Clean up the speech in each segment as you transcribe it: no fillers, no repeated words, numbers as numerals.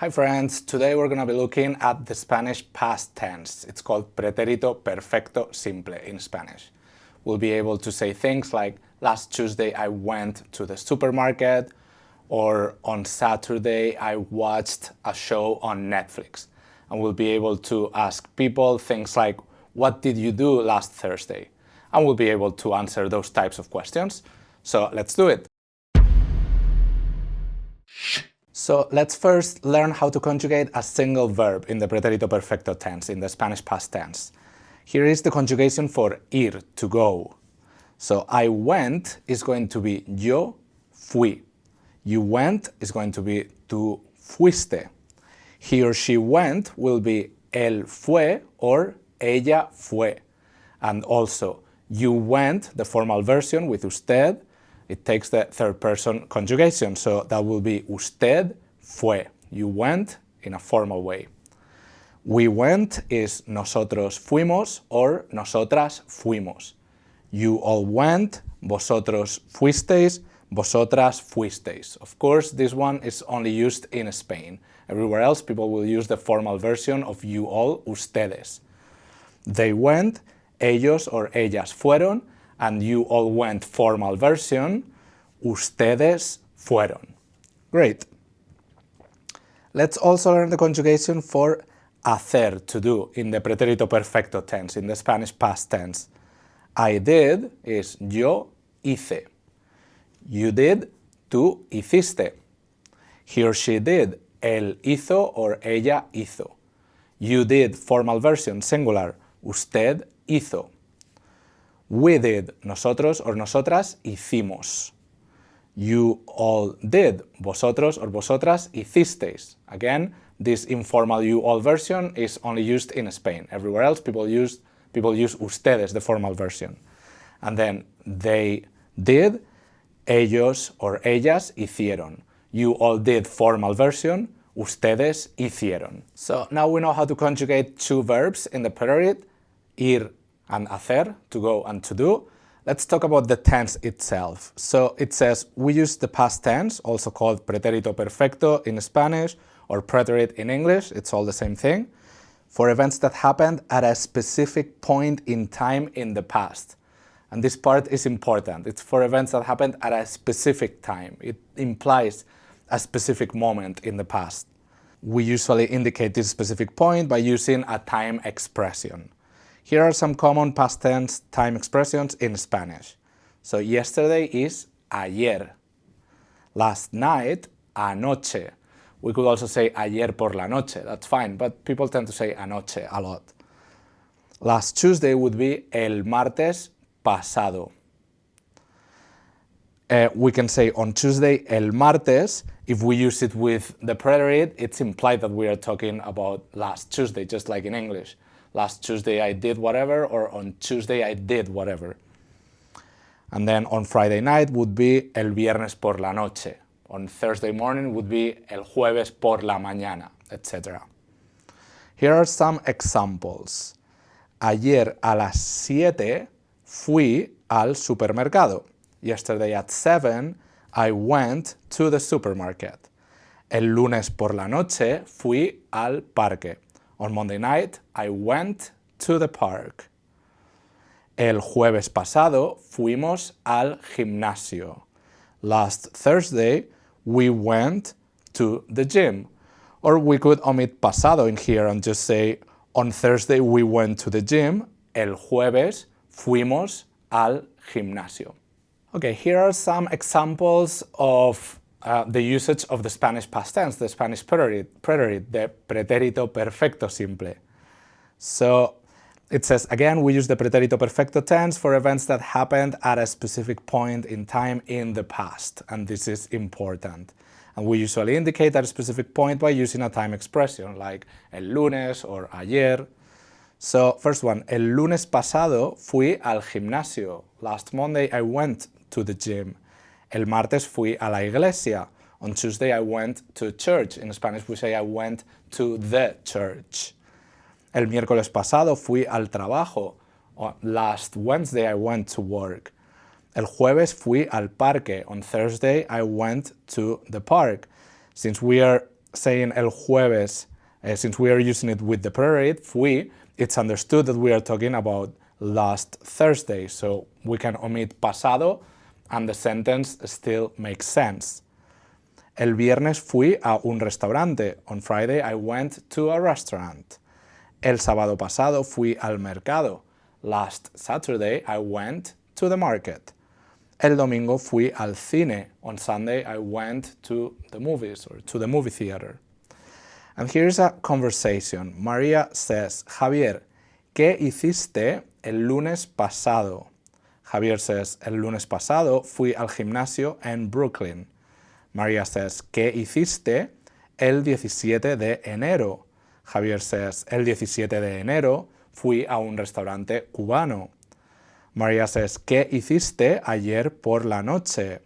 Hi friends, today we're going to be looking at the Spanish past tense. It's called pretérito perfecto simple in Spanish. We'll be able to say things like, last Tuesday I went to the supermarket, or on Saturday I watched a show on Netflix. And we'll be able to ask people things like, what did you do last Thursday? And we'll be able to answer those types of questions. So let's do it. So let's first learn how to conjugate a single verb in the pretérito perfecto tense, in the Spanish past tense. Here is the conjugation for ir, to go. So I went is going to be yo fui. You went is going to be tú fuiste. He or she went will be él fue or ella fue. And also, you went, the formal version with usted, it takes the third person conjugation, so that will be usted fue. You went in a formal way. We went is nosotros fuimos or nosotras fuimos. You all went, vosotros fuisteis, vosotras fuisteis. Of course, this one is only used in Spain. Everywhere else, people will use the formal version of you all, ustedes. They went, ellos or ellas fueron, and you all went formal version, ustedes fueron. Great. Let's also learn the conjugation for hacer, to do, in the pretérito perfecto tense, in the Spanish past tense. I did is yo hice. You did, tú hiciste. He or she did, él hizo or ella hizo. You did, formal version, singular, usted hizo. We did, nosotros or nosotras hicimos. You all did, vosotros or vosotras hicisteis. Again, this informal you all version is only used in Spain. Everywhere else, people use ustedes, the formal version. And then they did, ellos or ellas hicieron. You all did, formal version, ustedes hicieron. So now we know how to conjugate two verbs in the preterite, ir and hacer, to go and to do. Let's talk about the tense itself. So it says we use the past tense, also called pretérito perfecto in Spanish, or preterite in English, it's all the same thing, for events that happened at a specific point in time in the past. And this part is important. It's for events that happened at a specific time. It implies a specific moment in the past. We usually indicate this specific point by using a time expression. Here are some common past tense time expressions in Spanish. So yesterday is ayer. Last night, anoche. We could also say ayer por la noche, that's fine, but people tend to say anoche a lot. Last Tuesday would be el martes pasado. We can say on Tuesday, el martes. If we use it with the preterite, it's implied that we are talking about last Tuesday, just like in English. Last Tuesday I did whatever, or on Tuesday I did whatever. And then on Friday night would be el viernes por la noche. On Thursday morning would be el jueves por la mañana, etc. Here are some examples. Ayer a las 7 fui al supermercado. Yesterday at 7 I went to the supermarket. El lunes por la noche fui al parque. On Monday night, I went to the park. El jueves pasado fuimos al gimnasio. Last Thursday, we went to the gym. Or we could omit pasado in here and just say, on Thursday we went to the gym. El jueves fuimos al gimnasio. Okay, here are some examples of the usage of the Spanish past tense, the Spanish preterite, the pretérito perfecto simple. So it says, again, we use the pretérito perfecto tense for events that happened at a specific point in time in the past, and this is important. And we usually indicate that specific point by using a time expression, like el lunes or ayer. So first one, el lunes pasado fui al gimnasio. Last Monday I went to the gym. El martes fui a la iglesia. On Tuesday I went to church. In Spanish we say I went to the church. El miércoles pasado fui al trabajo. Last Wednesday I went to work. El jueves fui al parque. On Thursday I went to the park. Since we are saying el jueves, since we are using it with the preterite, fui, it's understood that we are talking about last Thursday, so we can omit pasado and the sentence still makes sense. El viernes fui a un restaurante. On Friday I went to a restaurant. El sábado pasado fui al mercado. Last Saturday I went to the market. El domingo fui al cine. On Sunday I went to the movies or to the movie theater. And here's a conversation. Maria says, Javier, ¿qué hiciste el lunes pasado? Javier says, el lunes pasado fui al gimnasio en Brooklyn. Maria says, ¿qué hiciste el 17 de enero? Javier says, el 17 de enero fui a un restaurante cubano. Maria says, ¿qué hiciste ayer por la noche?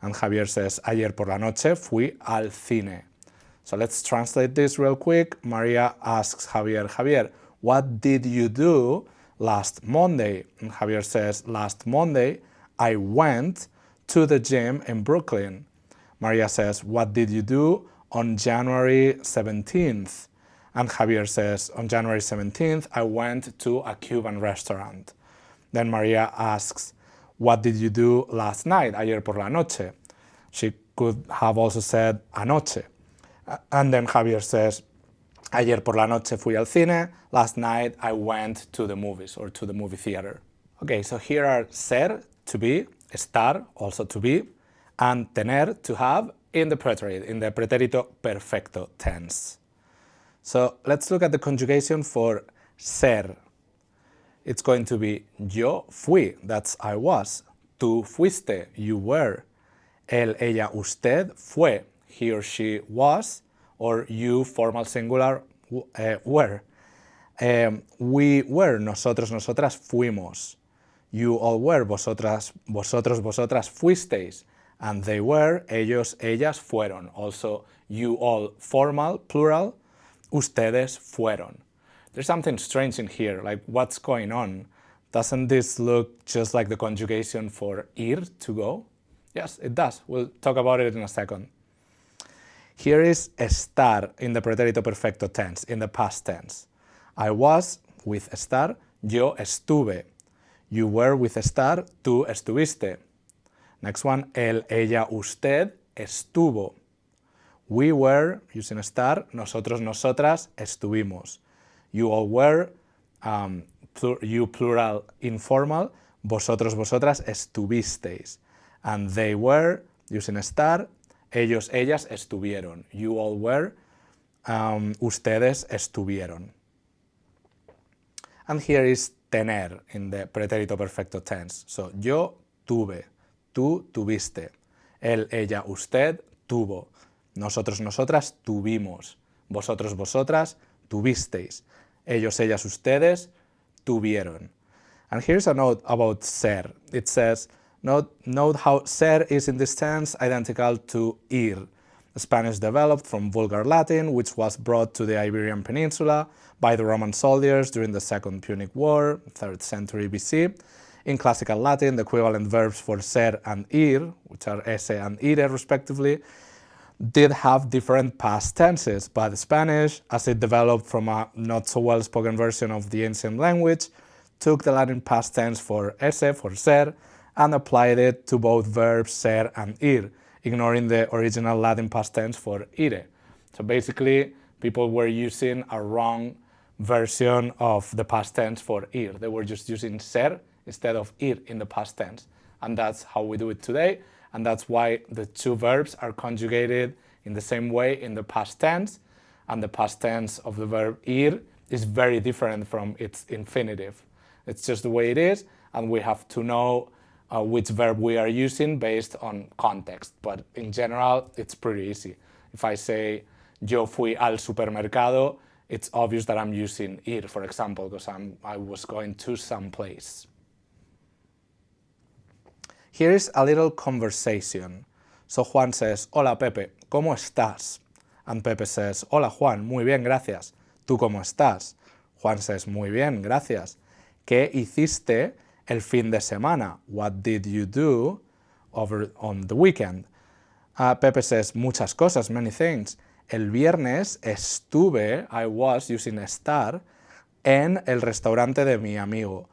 And Javier says, ayer por la noche fui al cine. So let's translate this real quick. Maria asks Javier, Javier, what did you do last Monday? And Javier says, last Monday I went to the gym in Brooklyn. Maria says, what did you do on January 17th? And Javier says, on January 17th, I went to a Cuban restaurant. Then Maria asks, what did you do last night, ayer por la noche? She could have also said anoche. And then Javier says, ayer por la noche fui al cine, last night I went to the movies or to the movie theater. Okay, so here are ser, to be, estar, also to be, and tener, to have, in the preterite, in the pretérito perfecto tense. So let's look at the conjugation for ser. It's going to be yo fui, that's I was. Tú fuiste, you were. Él, ella, usted fue, he or she was, or you, formal singular, were. We were, nosotros, nosotras fuimos. You all were, vosotras, vosotros, vosotras fuisteis. And they were, ellos, ellas fueron. Also, you all, formal, plural, ustedes fueron. There's something strange in here, like what's going on? Doesn't this look just like the conjugation for ir, to go? Yes, it does. We'll talk about it in a second. Here is estar in the pretérito perfecto tense, in the past tense. I was with estar, yo estuve. You were with estar, tú estuviste. Next one, él, ella, usted estuvo. We were, using estar, nosotros, nosotras estuvimos. You all were, you plural informal, vosotros, vosotras estuvisteis. And they were, using estar, ellos, ellas estuvieron. You all were, ustedes estuvieron. And here is tener in the pretérito perfecto tense. So, yo tuve, tú tuviste. Él, ella, usted tuvo. Nosotros, nosotras tuvimos. Vosotros, vosotras tuvisteis. Ellos, ellas, ustedes tuvieron. And here's a note about ser. It says, note how ser is in this tense identical to ir. Spanish developed from Vulgar Latin, which was brought to the Iberian Peninsula by the Roman soldiers during the Second Punic War, 3rd century BC. In Classical Latin, the equivalent verbs for ser and ir, which are ese and ire respectively, did have different past tenses, but Spanish, as it developed from a not so well spoken version of the ancient language, took the Latin past tense for ese, for ser, and applied it to both verbs ser and ir, ignoring the original Latin past tense for ire. So basically, people were using a wrong version of the past tense for ir. They were just using ser instead of ir in the past tense. And that's how we do it today. And that's why the two verbs are conjugated in the same way in the past tense. And the past tense of the verb ir is very different from its infinitive. It's just the way it is, and we have to know which verb we are using based on context. But in general, it's pretty easy. If I say, yo fui al supermercado, it's obvious that I'm using ir, for example, because I was going to some place. Here is a little conversation. So Juan says, hola Pepe, ¿cómo estás? And Pepe says, hola Juan, muy bien, gracias. ¿Tú cómo estás? Juan says, muy bien, gracias. ¿Qué hiciste el fin de semana? What did you do on the weekend? Pepe says, muchas cosas, many things. El viernes estuve, I was using estar, en el restaurante de mi amigo.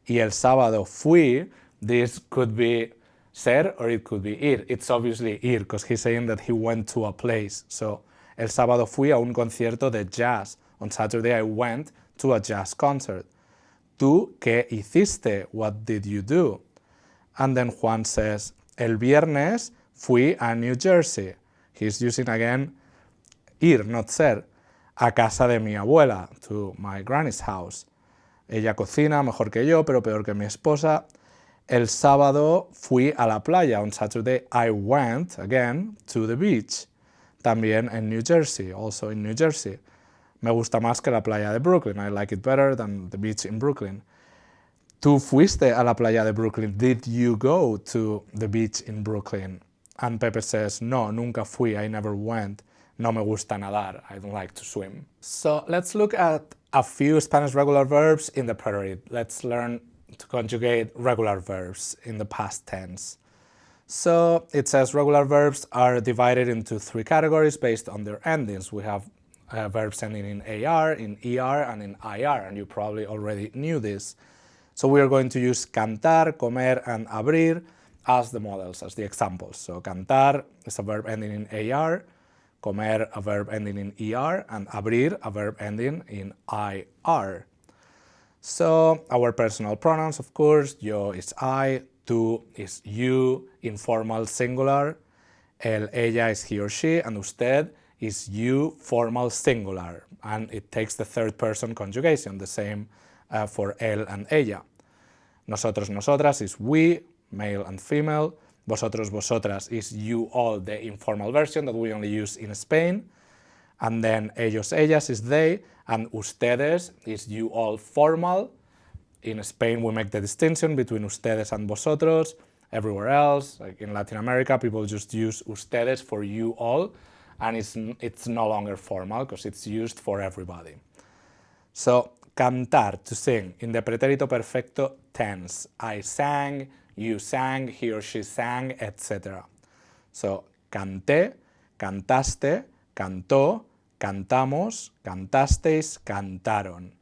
Y el sábado fui, this could be ser or it could be ir. It's obviously ir, because he's saying that he went to a place. So, el sábado fui a un concierto de jazz. On Saturday I went to a jazz concert. ¿Tú qué hiciste? What did you do? And then Juan says, el viernes fui a New Jersey. He's using again ir, not ser. A casa de mi abuela, to my granny's house. Ella cocina mejor que yo, pero peor que mi esposa. El sábado fui a la playa. On Saturday I went, again, to the beach. También en New Jersey, also in New Jersey. Me gusta más que la playa de Brooklyn. I like it better than the beach in Brooklyn. ¿Tú fuiste a la playa de Brooklyn? Did you go to the beach in Brooklyn? And Pepe says, no, nunca fui. I never went. No me gusta nadar. I don't like to swim. So let's look at a few Spanish regular verbs in the preterite. Let's learn to conjugate regular verbs in the past tense. So it says regular verbs are divided into three categories based on their endings. We have verbs ending in AR, in ER, and in IR, and you probably already knew this. So we are going to use cantar, comer, and abrir as the models, as the examples. So cantar is a verb ending in AR, comer a verb ending in ER, and abrir a verb ending in IR. So our personal pronouns, of course, yo is I, tú is you, informal singular, ella is he or she, and usted is you, formal singular, and it takes the third person conjugation, the same for él and ella. Nosotros, nosotras is we, male and female. Vosotros, vosotras is you all, the informal version that we only use in Spain. And then ellos, ellas is they, and ustedes is you all formal. In Spain we make the distinction between ustedes and vosotros. Everywhere else, like in Latin America, people just use ustedes for you all, and it's no longer formal because it's used for everybody. So, cantar, to sing, in the pretérito perfecto tense. I sang, you sang, he or she sang, etc. So, canté, cantaste, cantó, cantamos, cantasteis, cantaron.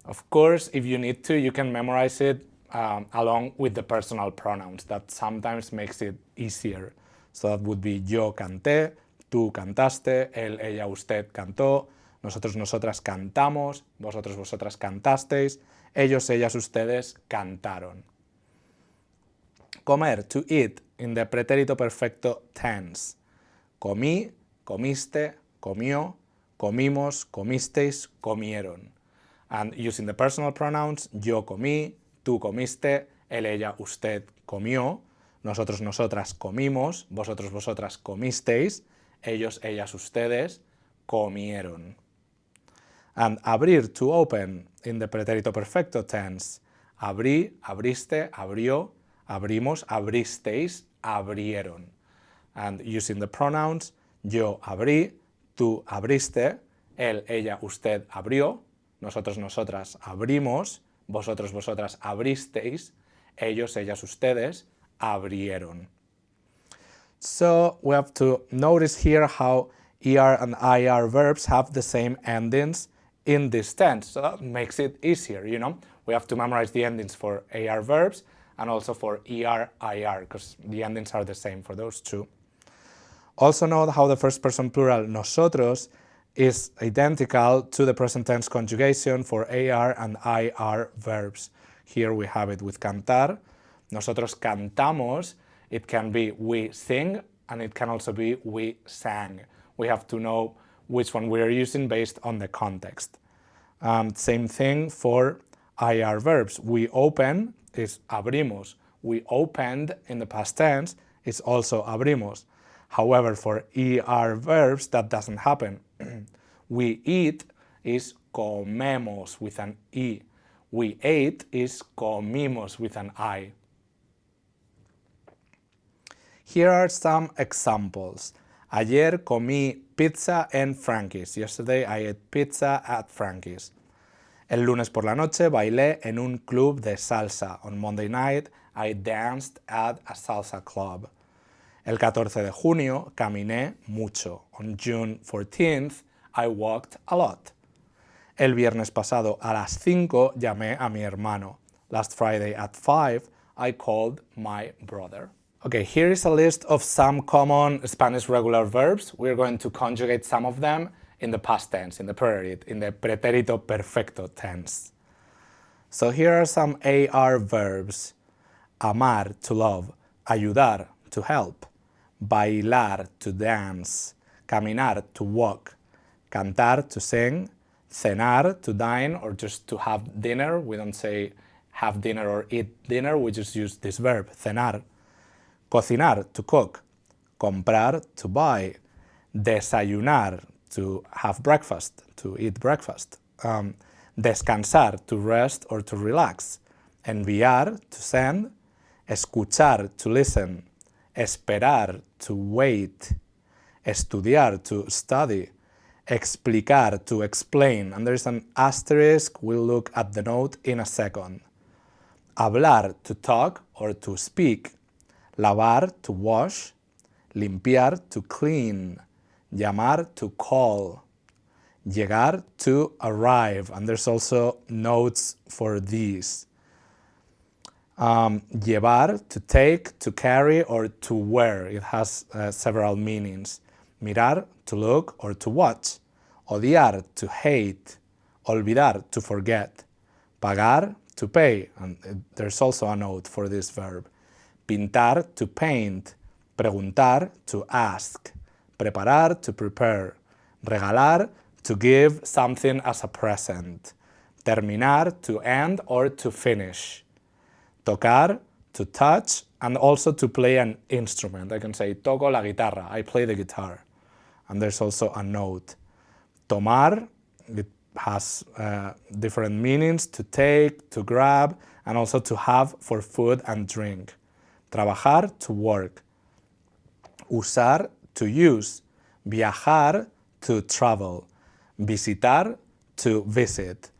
Of course, if you need to, you can memorize it along with the personal pronouns. That sometimes makes it easier. So that would be yo canté, tú cantaste, él, ella, usted cantó, nosotros, nosotras cantamos, vosotros, vosotras cantasteis, ellos, ellas, ustedes cantaron. Comer, to eat, in the pretérito perfecto tense. Comí, comiste, comió, comimos, comisteis, comieron. And using the personal pronouns, yo comí, tú comiste, él, ella, usted comió, nosotros, nosotras comimos, vosotros, vosotras comisteis, ellos, ellas, ustedes comieron. And abrir, to open, in the pretérito perfecto tense. Abrí, abriste, abrió, abrimos, abristeis, abrieron. And using the pronouns, yo abrí, tú abriste, él, ella, usted abrió, nosotros, nosotras abrimos, vosotros, vosotras abristeis, ellos, ellas, ustedes abrieron. So we have to notice here how ER and IR verbs have the same endings in this tense. So that makes it easier, you know. We have to memorize the endings for AR verbs and also for ER, IR, because the endings are the same for those two. Also note how the first person plural nosotros is identical to the present tense conjugation for AR and IR verbs. Here we have it with cantar. Nosotros cantamos. It can be we sing, and it can also be we sang. We have to know which one we are using based on the context. Same thing for IR verbs. We open is abrimos. We opened in the past tense is also abrimos. However, for ER verbs, that doesn't happen. We eat is comemos with an E. We ate is comimos with an I. Here are some examples. Ayer comí pizza en Frankie's. Yesterday I ate pizza at Frankie's. El lunes por la noche bailé en un club de salsa. On Monday night I danced at a salsa club. El 14 de junio caminé mucho. On June 14th, I walked a lot. El viernes pasado a las 5 llamé a mi hermano. Last Friday at 5, I called my brother. Okay, here is a list of some common Spanish regular verbs. We're going to conjugate some of them in the past tense, in the preterite, in the pretérito perfecto tense. So here are some AR verbs. Amar, to love. Ayudar, to help. Bailar, to dance. Caminar, to walk. Cantar, to sing. Cenar, to dine or just to have dinner. We don't say have dinner or eat dinner, we just use this verb, cenar. Cocinar, to cook. Comprar, to buy. Desayunar, to have breakfast, to eat breakfast. Descansar, to rest or to relax. Enviar, to send. Escuchar, to listen. Esperar, to wait. Estudiar, to study. Explicar, to explain. And there's an asterisk, we'll look at the note in a second. Hablar, to talk or to speak. Lavar, to wash. Limpiar, to clean. Llamar, to call. Llegar, to arrive. And there's also notes for these. Llevar, to take, to carry, or to wear. It has several meanings. Mirar, to look or to watch. Odiar, to hate. Olvidar, to forget. Pagar, to pay. And there's also a note for this verb. Pintar, to paint. Preguntar, to ask. Preparar, to prepare. Regalar, to give something as a present. Terminar, to end or to finish. Tocar, to touch, and also to play an instrument. I can say, toco la guitarra, I play the guitar. And there's also a note. Tomar, it has different meanings, to take, to grab, and also to have for food and drink. Trabajar, to work. Usar, to use. Viajar, to travel. Visitar, to visit.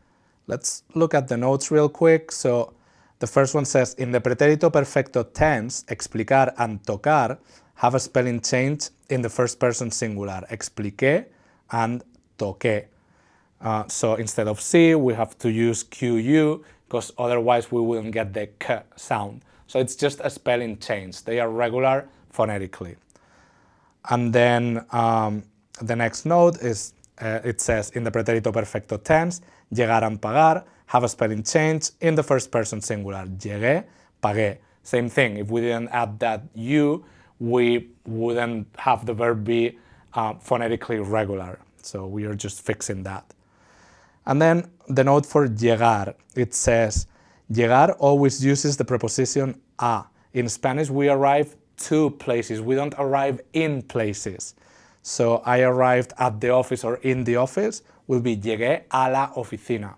Let's look at the notes real quick. So the first one says, in the pretérito perfecto tense, explicar and tocar have a spelling change in the first person singular. Expliqué and toqué. So instead of C, we have to use QU, because otherwise we wouldn't get the K sound. So it's just a spelling change. They are regular phonetically. And then the next note is, it says, in the pretérito perfecto tense, llegar and pagar have a spelling change in the first person singular. Llegué, pagué. Same thing, if we didn't add that U, we wouldn't have the verb be phonetically regular. So we are just fixing that. And then the note for llegar, it says, llegar always uses the preposition a. In Spanish, we arrive to places. We don't arrive in places. So I arrived at the office or in the office will be llegué a la oficina.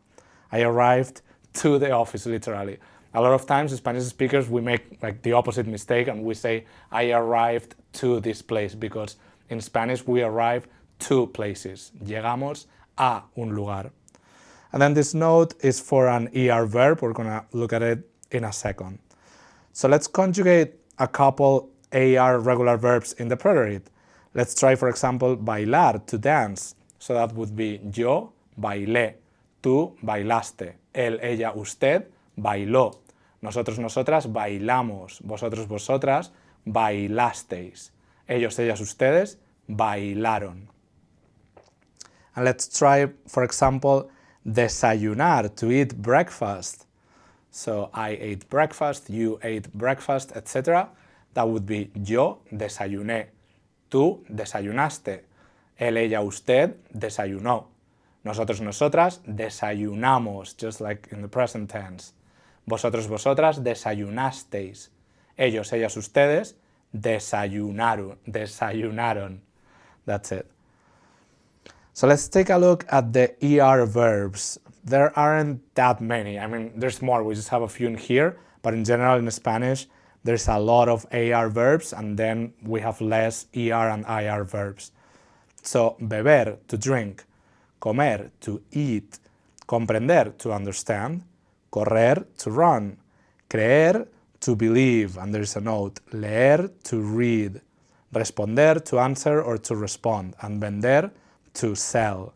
I arrived to the office, literally. A lot of times, Spanish speakers, we make like the opposite mistake and we say, I arrived to this place, because in Spanish we arrive to places. Llegamos a un lugar. And then this note is for an ER verb. We're going to look at it in a second. So let's conjugate a couple AR regular verbs in the preterite. Let's try, for example, bailar, to dance. So that would be yo bailé, tú bailaste, él, ella, usted bailó, nosotros, nosotras bailamos, vosotros, vosotras bailasteis, ellos, ellas, ustedes bailaron. And let's try, for example, desayunar, to eat breakfast. So I ate breakfast, you ate breakfast, etc. That would be yo desayuné, tú desayunaste, él, ella, usted desayunó, nosotros, nosotras desayunamos, just like in the present tense. Vosotros, vosotras desayunasteis, ellos, ellas, ustedes desayunaron. That's it. So let's take a look at the ER verbs. There aren't that many. I mean, there's more. We just have a few in here. But in general, in Spanish, there's a lot of AR verbs, and then we have less ER and IR verbs. So, beber, to drink. Comer, to eat. Comprender, to understand. Correr, to run. Creer, to believe. And there's a note. Leer, to read. Responder, to answer or to respond. And vender, to sell.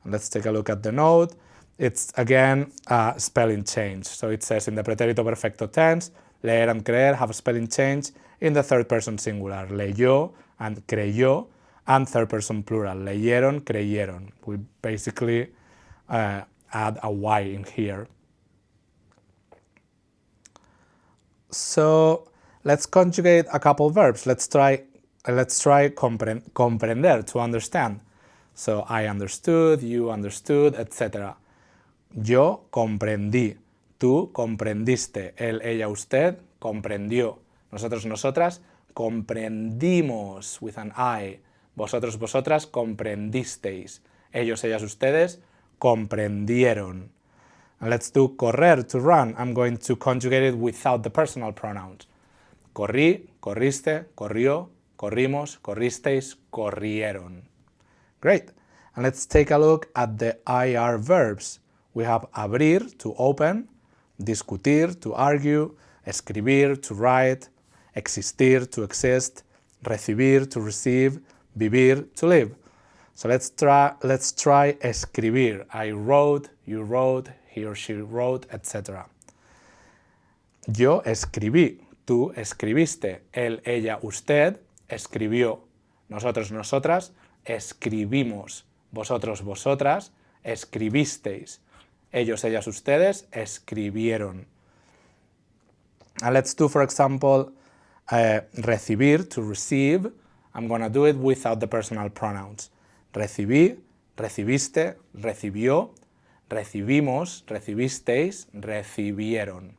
And let's take a look at the note. It's again a spelling change. So it says in the pretérito perfecto tense, leer and creer have a spelling change in the third person singular. Leyó and creyó, and third person plural. Leyeron, creyeron. We basically add a Y in here. So let's conjugate a couple verbs. Let's try comprender, to understand. So I understood, you understood, etc. Yo comprendí, tú comprendiste, él, ella, usted comprendió. Nosotros, nosotras comprendimos, with an I. Vosotros, vosotras comprendisteis. Ellos, ellas, ustedes comprendieron. And let's do correr, to run. I'm going to conjugate it without the personal pronouns. Corrí, corriste, corrió, corrimos, corristeis, corrieron. Great. And let's take a look at the IR verbs. We have abrir, to open, discutir, to argue, escribir, to write, existir, to exist, recibir, to receive, vivir, to live. So let's try escribir. I wrote, you wrote, he or she wrote, etc. Yo escribí, tú escribiste, él, ella, usted escribió, nosotros, nosotras escribimos, vosotros, vosotras escribisteis, ellos, ellas, ustedes escribieron. And let's do, for example, recibir, to receive. I'm going to do it without the personal pronouns. Recibí, recibiste, recibió, recibimos, recibisteis, recibieron.